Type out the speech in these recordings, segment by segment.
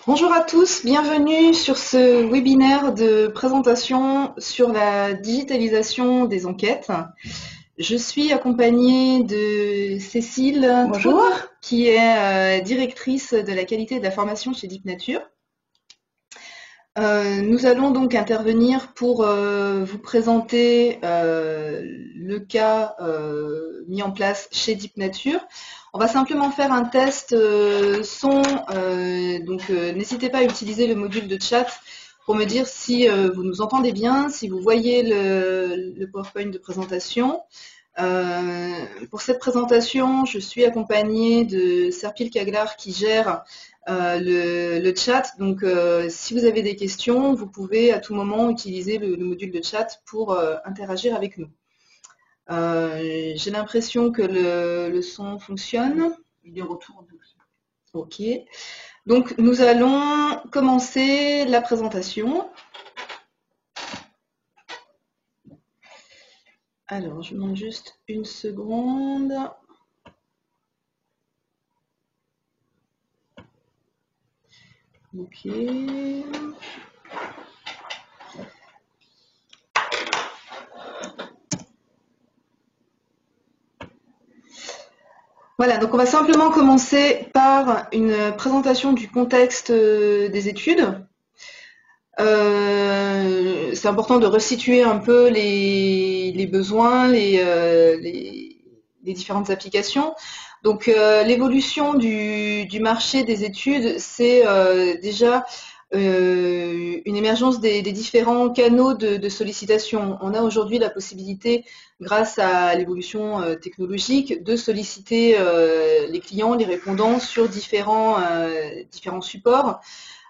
Bonjour à tous, bienvenue sur ce webinaire de présentation sur la digitalisation des enquêtes. Je suis accompagnée de Cécile Trout, Bonjour. qui est directrice de la qualité de la formation chez Deep Nature. Nous allons donc intervenir pour vous présenter le cas mis en place chez Deep Nature. On va simplement faire un test son, donc n'hésitez pas à utiliser le module de chat pour me dire si vous nous entendez bien, si vous voyez le PowerPoint de présentation. Pour cette présentation, je suis accompagnée de Serpil Kaglar qui gère le chat. Donc, si vous avez des questions, vous pouvez à tout moment utiliser le module de chat pour interagir avec nous. J'ai l'impression que le son fonctionne. Il est retour en douce. Ok. Donc, nous allons commencer la présentation. Alors, je vous demande juste une seconde. Ok. Voilà, donc on va simplement commencer par une présentation du contexte des études. C'est important de resituer un peu les besoins, les différentes applications. Donc l'évolution du marché des études, c'est déjà une émergence des différents canaux de sollicitation. On a aujourd'hui la possibilité, grâce à l'évolution technologique, de solliciter les clients, les répondants sur différents supports.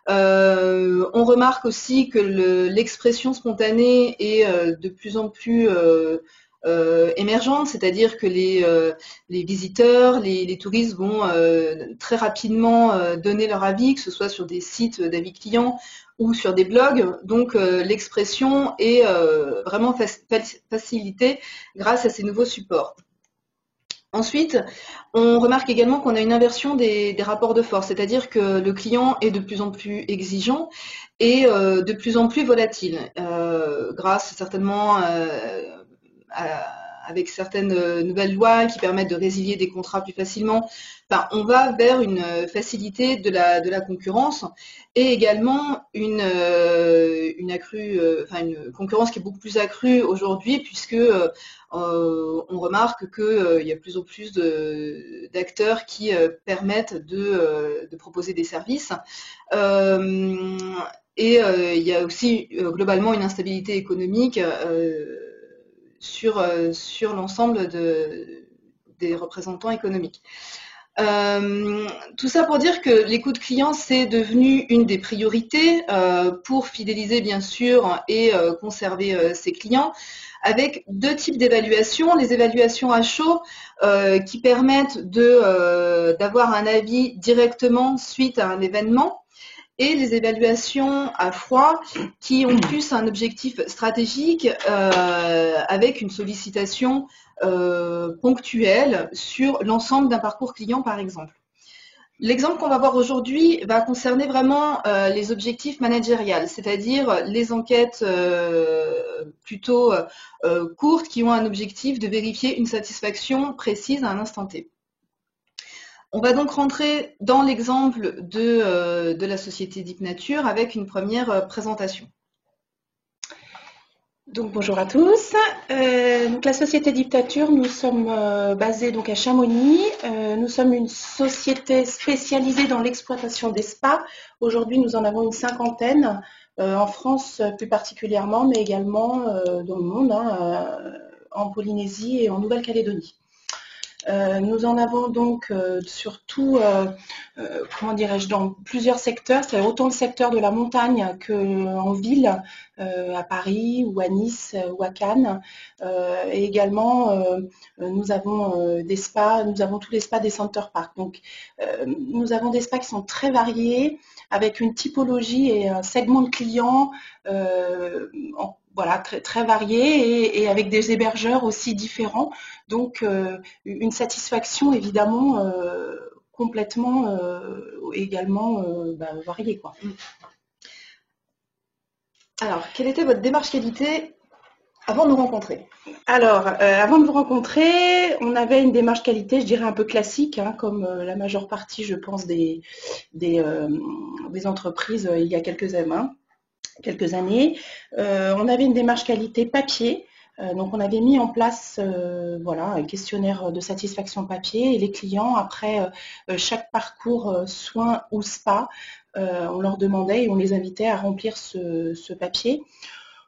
On remarque aussi que l'expression spontanée est de plus en plus émergente, c'est-à-dire que les visiteurs, les touristes vont très rapidement donner leur avis, que ce soit sur des sites d'avis clients ou sur des blogs. Donc l'expression est vraiment facilitée grâce à ces nouveaux supports. Ensuite, on remarque également qu'on a une inversion des rapports de force, c'est-à-dire que le client est de plus en plus exigeant et de plus en plus volatile, grâce certainement avec certaines nouvelles lois qui permettent de résilier des contrats plus facilement. Enfin, on va vers une facilité de la concurrence et également une concurrence qui est beaucoup plus accrue aujourd'hui puisque on remarque qu'il y a plus en plus d'acteurs qui permettent de proposer des services. Et il y a aussi globalement une instabilité économique sur l'ensemble des représentants économiques. Tout ça pour dire que l'écoute client, c'est devenu une des priorités pour fidéliser bien sûr et conserver ses clients, avec deux types d'évaluations. Les évaluations à chaud qui permettent d'avoir un avis directement suite à un événement, et les évaluations à froid qui ont plus un objectif stratégique avec une sollicitation ponctuelle sur l'ensemble d'un parcours client par exemple. L'exemple qu'on va voir aujourd'hui va concerner vraiment les objectifs managériels, c'est-à-dire les enquêtes plutôt courtes qui ont un objectif de vérifier une satisfaction précise à un instant T. On va donc rentrer dans l'exemple de la société Deep Nature avec une première présentation. Donc bonjour à tous. Donc la société Deep Nature, nous sommes basés donc à Chamonix. Nous sommes une société spécialisée dans l'exploitation des spas. Aujourd'hui, nous en avons une cinquantaine en France plus particulièrement, mais également dans le monde, en Polynésie et en Nouvelle-Calédonie. Nous en avons donc surtout, comment dirais-je, dans plusieurs secteurs, c'est autant le secteur de la montagne qu'en ville, à Paris ou à Nice ou à Cannes. Et également, nous avons des spas, nous avons tous les spas des Center Parcs. Donc, nous avons des spas qui sont très variés, avec une typologie et un segment de clients voilà, très, très variés et avec des hébergeurs aussi différents. Donc, une satisfaction évidemment complètement également variées, quoi. Alors, quelle était votre démarche qualité avant de nous rencontrer? Alors, avant de vous rencontrer, on avait une démarche qualité, je dirais un peu classique, hein, comme la majeure partie, je pense, des, euh, des entreprises il y a quelques années. On avait une démarche qualité papier. Donc on avait mis en place un questionnaire de satisfaction papier et les clients, après chaque parcours soins ou spa, on leur demandait et on les invitait à remplir ce papier.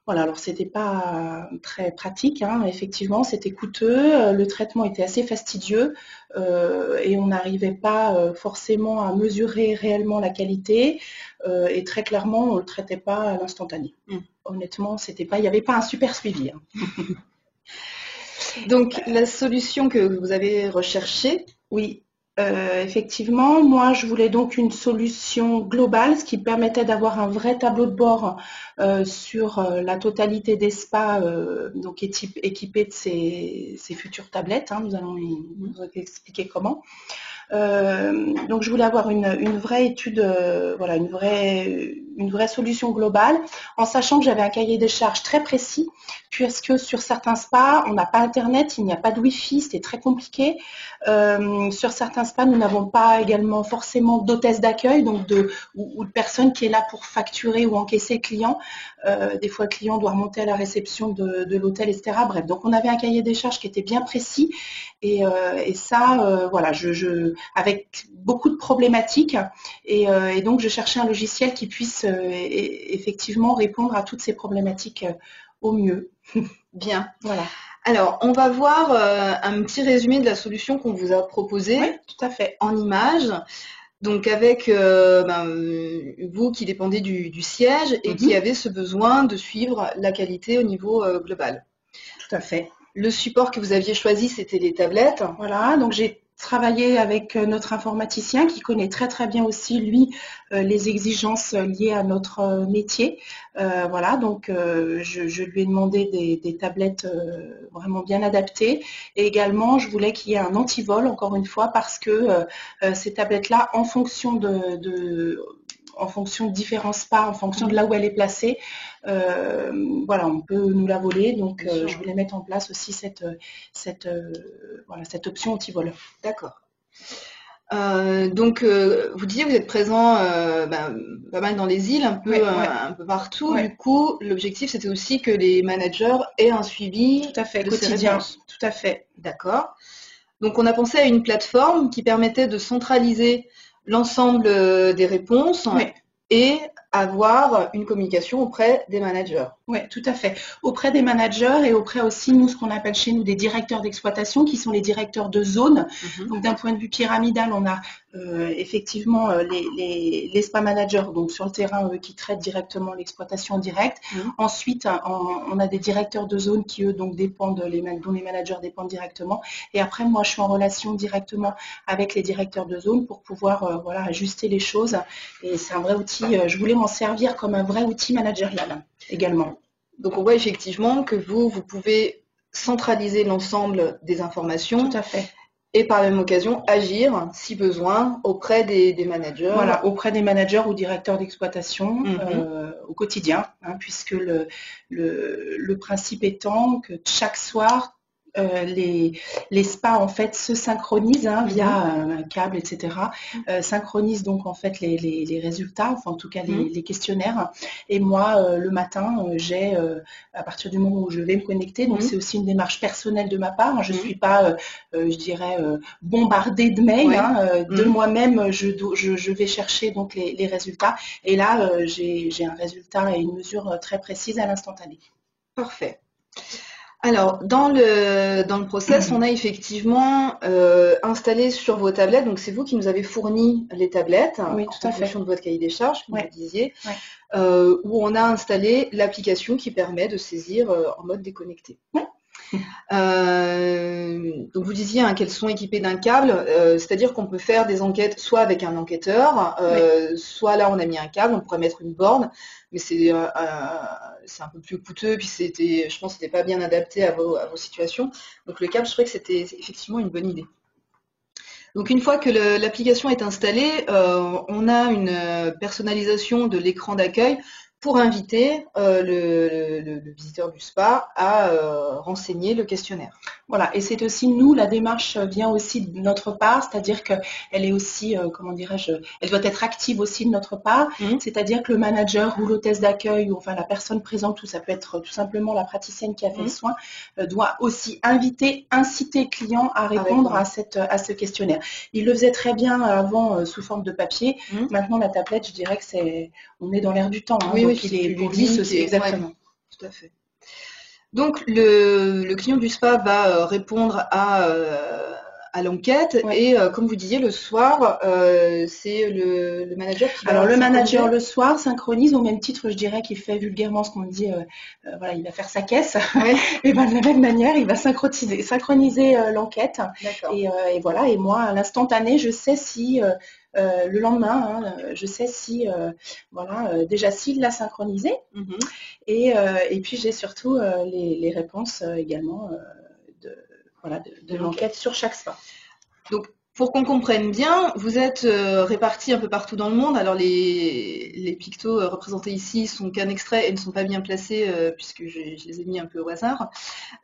Voilà, alors c'était pas très pratique, hein, effectivement, c'était coûteux, le traitement était assez fastidieux et on n'arrivait pas forcément à mesurer réellement la qualité et très clairement, on ne le traitait pas à l'instantané. Honnêtement, il n'y avait pas un super suivi, hein. Donc, la solution que vous avez recherchée, Oui, effectivement, moi je voulais donc une solution globale, ce qui permettait d'avoir un vrai tableau de bord sur la totalité des spas, donc équipés de ces futures tablettes, hein. Nous allons vous expliquer comment. Donc je voulais avoir une vraie étude, une vraie solution globale, en sachant que j'avais un cahier des charges très précis, puisque sur certains spas, on n'a pas Internet, il n'y a pas de Wi-Fi, c'était très compliqué. Sur certains spas, nous n'avons pas également forcément d'hôtesse d'accueil, donc ou de personne qui est là pour facturer ou encaisser le client. Des fois, le client doit remonter à la réception de l'hôtel, etc. Bref, donc on avait un cahier des charges qui était bien précis et ça, voilà, avec beaucoup de problématiques et donc je cherchais un logiciel qui puisse effectivement répondre à toutes ces problématiques au mieux. bien. Voilà. Alors, on va voir un petit résumé de la solution qu'on vous a proposée. Oui, tout à fait. En images. Donc avec vous qui dépendez du siège et qui avez ce besoin de suivre la qualité au niveau global. Tout à fait. Le support que vous aviez choisi, c'était les tablettes. Voilà, donc j'ai travaillé avec notre informaticien qui connaît très très bien aussi, lui, les exigences liées à notre métier. Voilà, donc je lui ai demandé des tablettes vraiment bien adaptées. Et également, je voulais qu'il y ait un antivol, encore une fois, parce que ces tablettes-là, en fonction en fonction de différents spas, en fonction de là où elle est placée, voilà, on peut nous la voler. Donc, je voulais mettre en place aussi cette option anti-vol. D'accord. Donc, vous disiez que vous êtes présent pas mal dans les îles, un peu partout. Ouais. Du coup, l'objectif, c'était aussi que les managers aient un suivi Tout à fait, de quotidien. ces réponses. Tout à fait. D'accord. Donc, on a pensé à une plateforme qui permettait de centraliser l'ensemble des réponses et avoir une communication auprès des managers. Oui, tout à fait. Auprès des managers et auprès aussi, nous, ce qu'on appelle chez nous des directeurs d'exploitation, qui sont les directeurs de zone. Donc, d'un point de vue pyramidal, on a effectivement les spa managers, donc sur le terrain, qui traitent directement l'exploitation en direct. Ensuite, on a des directeurs de zone qui, eux, donc dont les managers dépendent directement. Et après, moi, je suis en relation directement avec les directeurs de zone pour pouvoir ajuster les choses. Et c'est un vrai outil. Je voulais m'en servir comme un vrai outil managérial également. Donc on voit effectivement que vous pouvez centraliser l'ensemble des informations. Tout à fait. Et par la même occasion, agir, si besoin, auprès des managers. Voilà, auprès des managers ou directeurs d'exploitation au quotidien, hein, puisque le principe étant que chaque soir, les spas en fait se synchronisent via un câble, etc. Synchronisent donc en fait les résultats, enfin en tout cas les questionnaires. Et moi, le matin, j'ai à partir du moment où je vais me connecter, donc c'est aussi une démarche personnelle de ma part. Je suis pas, je dirais, bombardée de mails. De moi-même, je vais chercher donc les résultats. Et là, j'ai un résultat et une mesure très précise à l'instantané. Parfait. Alors, dans le process, on a effectivement installé sur vos tablettes, donc c'est vous qui nous avez fourni les tablettes en fonction de votre cahier des charges, comme vous disiez, Ouais. où on a installé l'application qui permet de saisir en mode déconnecté. Donc vous disiez qu'elles sont équipées d'un câble, c'est-à-dire qu'on peut faire des enquêtes soit avec un enquêteur, soit là on a mis un câble, on pourrait mettre une borne, mais c'est un peu plus coûteux, puis je pense que c'était pas bien adapté à vos situations. Donc le câble, je trouvais que c'était effectivement une bonne idée. Donc une fois que l'application est installée, on a une personnalisation de l'écran d'accueil pour inviter le visiteur du spa à renseigner le questionnaire. Voilà, et c'est aussi nous, la démarche vient aussi de notre part, c'est-à-dire qu'elle est aussi, comment dirais-je, elle doit être active aussi de notre part, c'est-à-dire que le manager ou l'hôtesse d'accueil ou enfin la personne présente, ou ça peut être tout simplement la praticienne qui a fait le soin, doit aussi inciter le client à répondre à ce questionnaire. Il le faisait très bien avant sous forme de papier. Maintenant, la tablette, je dirais que on est dans l'air du temps. Oui, donc oui, il est plus pour lui, ludique exactement. Ouais, tout à fait. Donc le client du spa va répondre à l'enquête et comme vous disiez le soir, c'est le manager qui va Alors le synchroniser. manager le soir synchronise au même titre, je dirais qu'il fait vulgairement ce qu'on dit, voilà, il va faire sa caisse. Et ben de la même manière, il va synchroniser l'enquête. Et voilà. Et moi, à l'instantané, je sais si le lendemain, je sais si voilà déjà s'il l'a synchronisé. Et puis j'ai surtout les réponses également de l'enquête sur chaque spa. Donc, pour qu'on comprenne bien, vous êtes répartis un peu partout dans le monde. Alors, les pictos représentés ici sont qu'un extrait et ne sont pas bien placés puisque je les ai mis un peu au hasard.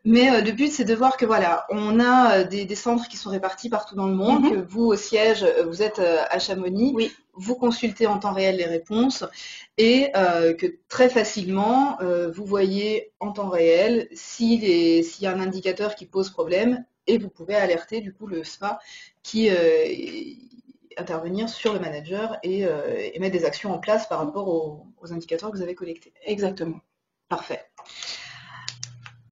Mais le but, c'est de voir que voilà, on a des centres qui sont répartis partout dans le monde, que vous, au siège, vous êtes à Chamonix, vous consultez en temps réel les réponses et que très facilement, vous voyez en temps réel s'il y a un indicateur qui pose problème et vous pouvez alerter du coup le SPA qui intervenir sur le manager et mettre des actions en place par rapport aux indicateurs que vous avez collectés. Exactement. Parfait.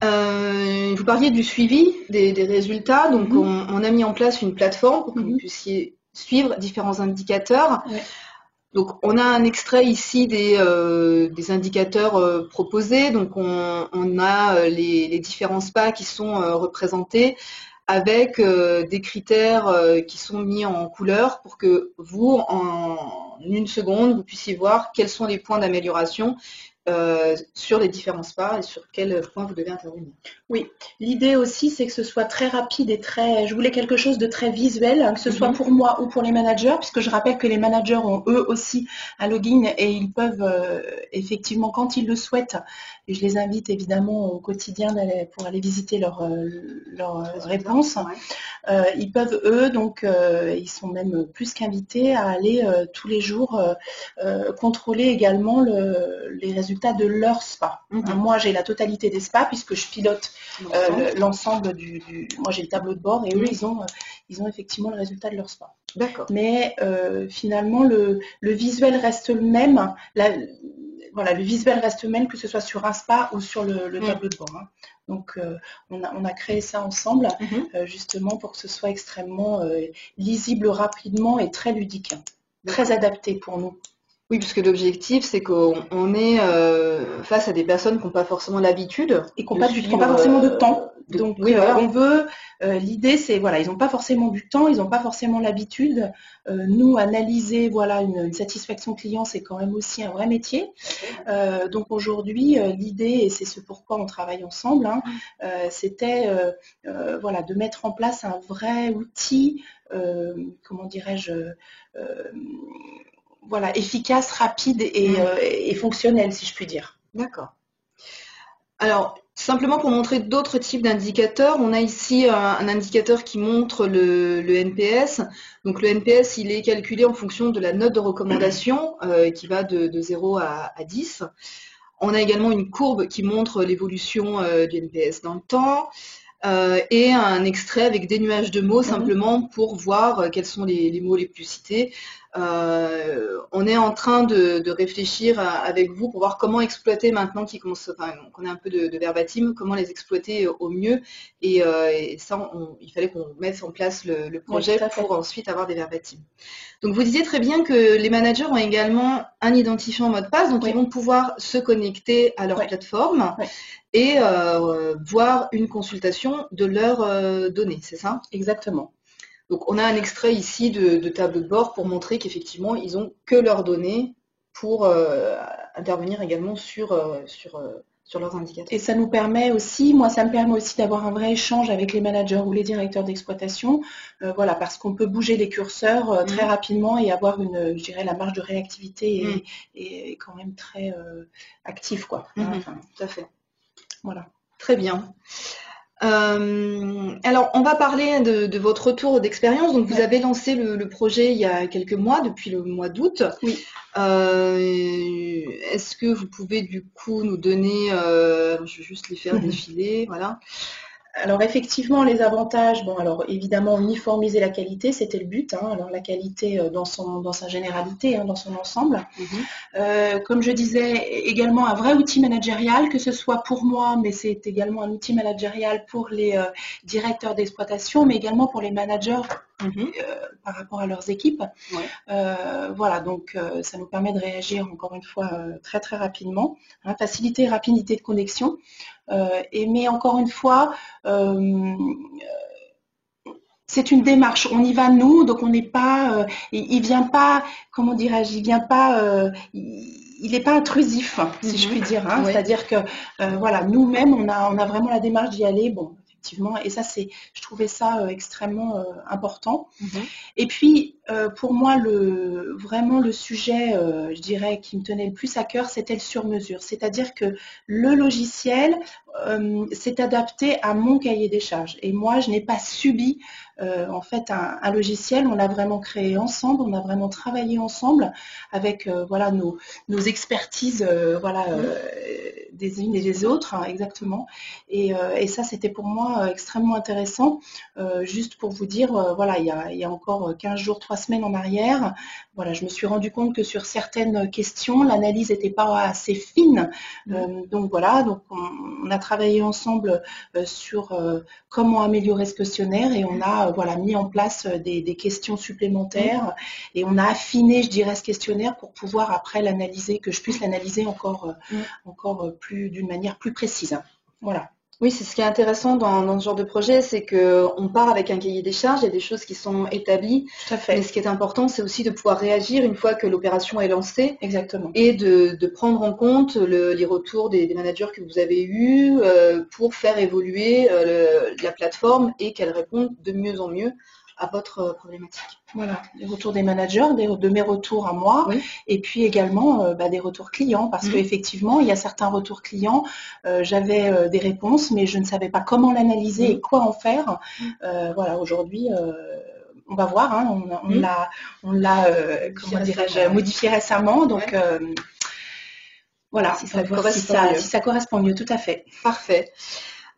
Vous parliez du suivi des résultats, donc on a mis en place une plateforme pour que vous puissiez suivre différents indicateurs. Donc on a un extrait ici des indicateurs proposés, donc on a les différents spas qui sont représentés avec des critères qui sont mis en couleur pour que vous, en une seconde, vous puissiez voir quels sont les points d'amélioration sur les différents spas et sur quels points vous devez intervenir. Oui, l'idée aussi, c'est que ce soit très rapide et très... Je voulais quelque chose de très visuel, que ce soit pour moi ou pour les managers, puisque je rappelle que les managers ont eux aussi un login et ils peuvent effectivement, quand ils le souhaitent, et je les invite évidemment au quotidien pour aller visiter leurs réponses, ils peuvent eux, donc ils sont même plus qu'invités à aller tous les jours contrôler également les résultats de leur spa. Moi, j'ai la totalité des spas puisque je pilote l'ensemble moi, j'ai le tableau de bord et eux, ils ont effectivement le résultat de leur spa. D'accord. Mais finalement, le visuel reste le même. Voilà, le visuel reste le même que ce soit sur un spa ou sur le tableau de bord. Donc, on a créé ça ensemble, justement pour que ce soit extrêmement lisible rapidement et très ludique, très adapté pour nous. Oui, puisque l'objectif, c'est qu'on est face à des personnes qui n'ont pas forcément l'habitude. Et qui n'ont pas forcément de temps. Donc, on veut, l'idée, c'est, voilà, ils n'ont pas forcément du temps, ils n'ont pas forcément l'habitude. Nous, analyser, voilà, une satisfaction client, c'est quand même aussi un vrai métier. Donc, aujourd'hui, l'idée, et c'est ce pourquoi on travaille ensemble, c'était, voilà, de mettre en place un vrai outil, comment dirais-je, voilà, efficace, rapide et fonctionnel, si je puis dire. D'accord. Alors, simplement pour montrer d'autres types d'indicateurs, on a ici un indicateur qui montre le NPS. Donc le NPS, il est calculé en fonction de la note de recommandation qui va de 0 à 10. On a également une courbe qui montre l'évolution du NPS dans le temps. Et un extrait avec des nuages de mots simplement pour voir quels sont les mots les plus cités. On est en train de réfléchir avec vous pour voir comment exploiter maintenant qu'on a un peu de verbatim, comment les exploiter au mieux. Et ça, il fallait qu'on mette en place le projet pour ensuite avoir des verbatim. Donc vous disiez très bien que les managers ont également un identifiant mot de passe, donc ils vont pouvoir se connecter à leur plateforme et voir une consultation de leurs données, c'est ça? Exactement. Donc on a un extrait ici de tableau de bord pour montrer qu'effectivement ils n'ont que leurs données pour intervenir également sur sur leurs indicateurs. Et ça nous permet aussi, moi ça me permet aussi d'avoir un vrai échange avec les managers ou les directeurs d'exploitation, voilà, parce qu'on peut bouger les curseurs très rapidement et avoir je dirais, la marge de réactivité est quand même très active, quoi. Enfin, tout à fait. Voilà. Très bien. Alors, on va parler de votre retour d'expérience. Donc, vous avez lancé le projet il y a quelques mois, depuis le mois d'août. Oui. Est-ce que vous pouvez du coup nous donner, je vais juste les faire défiler, voilà. Alors effectivement, les avantages, bon alors évidemment uniformiser la qualité, c'était le but, alors la qualité dans sa généralité, dans son ensemble. Comme je disais, également un vrai outil managérial, que ce soit pour moi, mais c'est également un outil managérial pour les directeurs d'exploitation, mais également pour les managers par rapport à leurs équipes. Voilà, donc ça nous permet de réagir encore une fois très très rapidement, faciliter rapidité de connexion. Mais encore une fois, c'est une démarche. On y va nous, donc on n'est pas. Il vient pas. Comment dirais-je? Il vient pas. Il n'est pas intrusif, si je puis dire. C'est-à-dire que voilà, nous-mêmes, on a vraiment la démarche d'y aller. Bon, effectivement, et ça, je trouvais ça extrêmement important. Et puis, pour moi, vraiment le sujet, je dirais, qui me tenait le plus à cœur, c'était le sur-mesure. C'est-à-dire que le logiciel s'est adapté à mon cahier des charges. Et moi, je n'ai pas subi en fait un logiciel. On l'a vraiment créé ensemble, on a vraiment travaillé ensemble avec voilà nos expertises des unes et des autres, exactement. Et ça, c'était pour moi extrêmement intéressant. Juste pour vous dire, voilà, il y a encore 15 jours, 3 semaines en arrière, voilà, je me suis rendu compte que sur certaines questions, l'analyse n'était pas assez fine. Donc voilà, donc on a travaillé ensemble sur comment améliorer ce questionnaire et on a voilà, mis en place des questions supplémentaires et on a affiné, je dirais, ce questionnaire pour pouvoir après l'analyser, que je puisse l'analyser encore plus d'une manière plus précise. Voilà. Oui, c'est ce qui est intéressant dans ce genre de projet, c'est qu'on part avec un cahier des charges, il y a des choses qui sont établies. Tout à fait. Mais ce qui est important, c'est aussi de pouvoir réagir une fois que l'opération est lancée. Exactement. Et de prendre en compte les retours des managers que vous avez eus pour faire évoluer la plateforme et qu'elle réponde de mieux en mieux à votre problématique. Voilà, les retours des managers, de mes retours à moi, et puis également des retours clients, parce qu'effectivement, il y a certains retours clients, j'avais des réponses, mais je ne savais pas comment l'analyser et quoi en faire. Voilà, aujourd'hui, on va voir, on l'a comment dirais-je, modifié récemment, donc voilà, si ça correspond mieux, tout à fait. Parfait.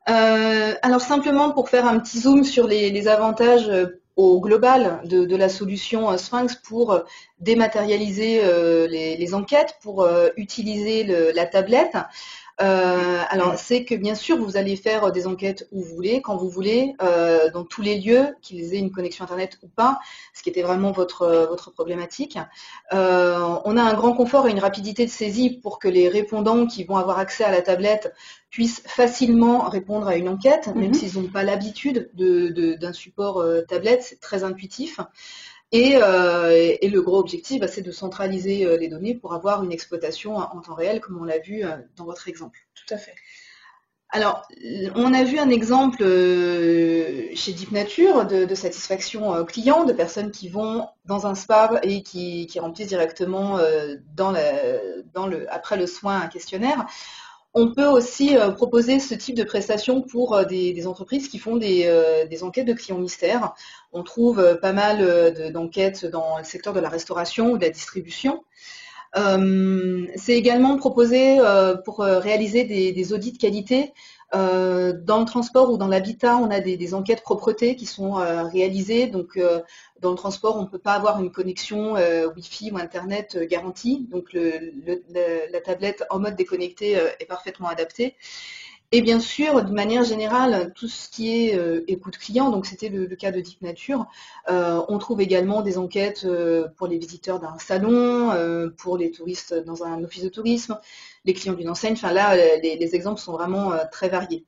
Alors simplement pour faire un petit zoom sur les avantages au global de la solution Sphinx pour dématérialiser les enquêtes, pour utiliser la tablette. Alors c'est que bien sûr vous allez faire des enquêtes où vous voulez, quand vous voulez, dans tous les lieux, qu'ils aient une connexion internet ou pas, ce qui était vraiment votre problématique. On a un grand confort et une rapidité de saisie pour que les répondants qui vont avoir accès à la tablette puissent facilement répondre à une enquête, même s'ils n'ont pas l'habitude d'un support tablette, c'est très intuitif. Et le gros objectif, c'est de centraliser les données pour avoir une exploitation en temps réel, comme on l'a vu dans votre exemple. Tout à fait. Alors, on a vu un exemple chez Deep Nature de satisfaction client, de personnes qui vont dans un spa et qui remplissent directement après le soin un questionnaire. On peut aussi proposer ce type de prestation pour des entreprises qui font des enquêtes de clients mystères. On trouve pas mal d'enquêtes dans le secteur de la restauration ou de la distribution. C'est également proposé pour réaliser des audits de qualité. Dans le transport ou dans l'habitat, on a des enquêtes propreté qui sont réalisées. Donc, dans le transport, on ne peut pas avoir une connexion Wi-Fi ou Internet garantie. Donc, la tablette en mode déconnecté est parfaitement adaptée. Et bien sûr, de manière générale, tout ce qui est écoute client, donc c'était le cas de Deep Nature, on trouve également des enquêtes pour les visiteurs d'un salon, pour les touristes dans un office de tourisme, les clients d'une enseigne. Enfin là, les exemples sont vraiment très variés.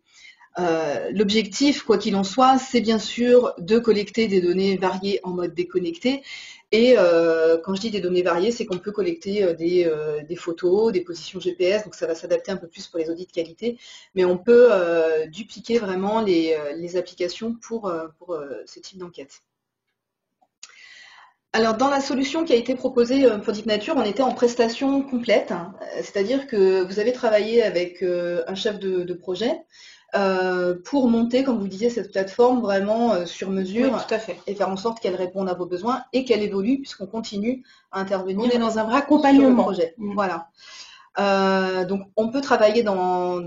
L'objectif, quoi qu'il en soit, c'est bien sûr de collecter des données variées en mode déconnecté, Et quand je dis des données variées, c'est qu'on peut collecter des photos, des positions GPS, donc ça va s'adapter un peu plus pour les audits de qualité, mais on peut dupliquer vraiment les applications pour ce type d'enquête. Alors, dans la solution qui a été proposée pour Deep Nature, on était en prestation complète, hein. C'est-à-dire que vous avez travaillé avec un chef de projet pour monter, comme vous disiez, cette plateforme vraiment sur Oui, mesure tout à fait. et faire en sorte qu'elle réponde à vos besoins et qu'elle évolue puisqu'on continue à intervenir On est dans un vrai sur le accompagnement. projet. Voilà. Donc, on peut travailler dans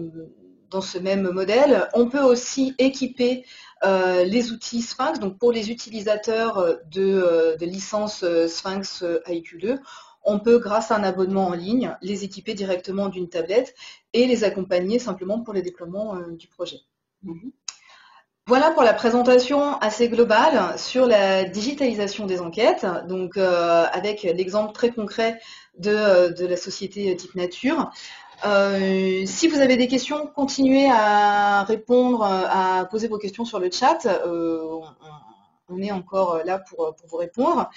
ce même modèle. On peut aussi équiper les outils Sphinx. Donc, pour les utilisateurs de licence Sphinx IQ2, on peut, grâce à un abonnement en ligne, les équiper directement d'une tablette et les accompagner simplement pour le déploiement du projet. Voilà pour la présentation assez globale sur la digitalisation des enquêtes, donc avec l'exemple très concret de la société Deep Nature. Si vous avez des questions, continuez à répondre, à poser vos questions sur le chat. On est encore là pour vous répondre.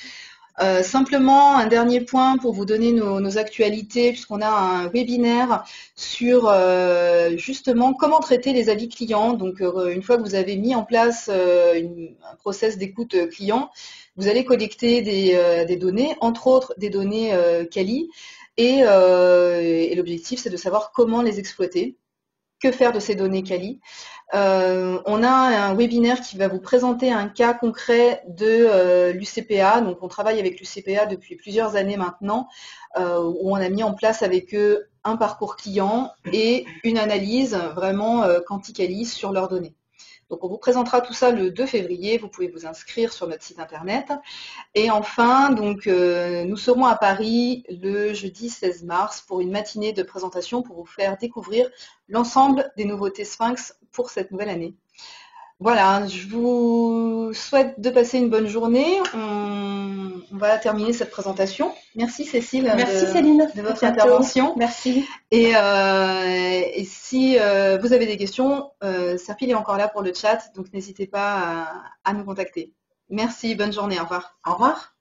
Simplement, un dernier point pour vous donner nos actualités, puisqu'on a un webinaire sur justement comment traiter les avis clients. Donc, une fois que vous avez mis en place un process d'écoute client, vous allez collecter des données, entre autres des données quali, et l'objectif, c'est de savoir comment les exploiter, que faire de ces données quali. On a un webinaire qui va vous présenter un cas concret de l'UCPA. Donc, on travaille avec l'UCPA depuis plusieurs années maintenant, où on a mis en place avec eux un parcours client et une analyse vraiment quanti-quali sur leurs données. Donc, on vous présentera tout ça le 2 février. Vous pouvez vous inscrire sur notre site internet. Et enfin, donc, nous serons à Paris le jeudi 16 mars pour une matinée de présentation pour vous faire découvrir l'ensemble des nouveautés Sphinx pour cette nouvelle année. Voilà, je vous souhaite de passer une bonne journée. On va terminer cette présentation. Merci Cécile. Merci Céline. De votre intervention. Merci. Et si vous avez des questions, Serpil est encore là pour le chat, donc n'hésitez pas à nous contacter. Merci, bonne journée, au revoir. Au revoir.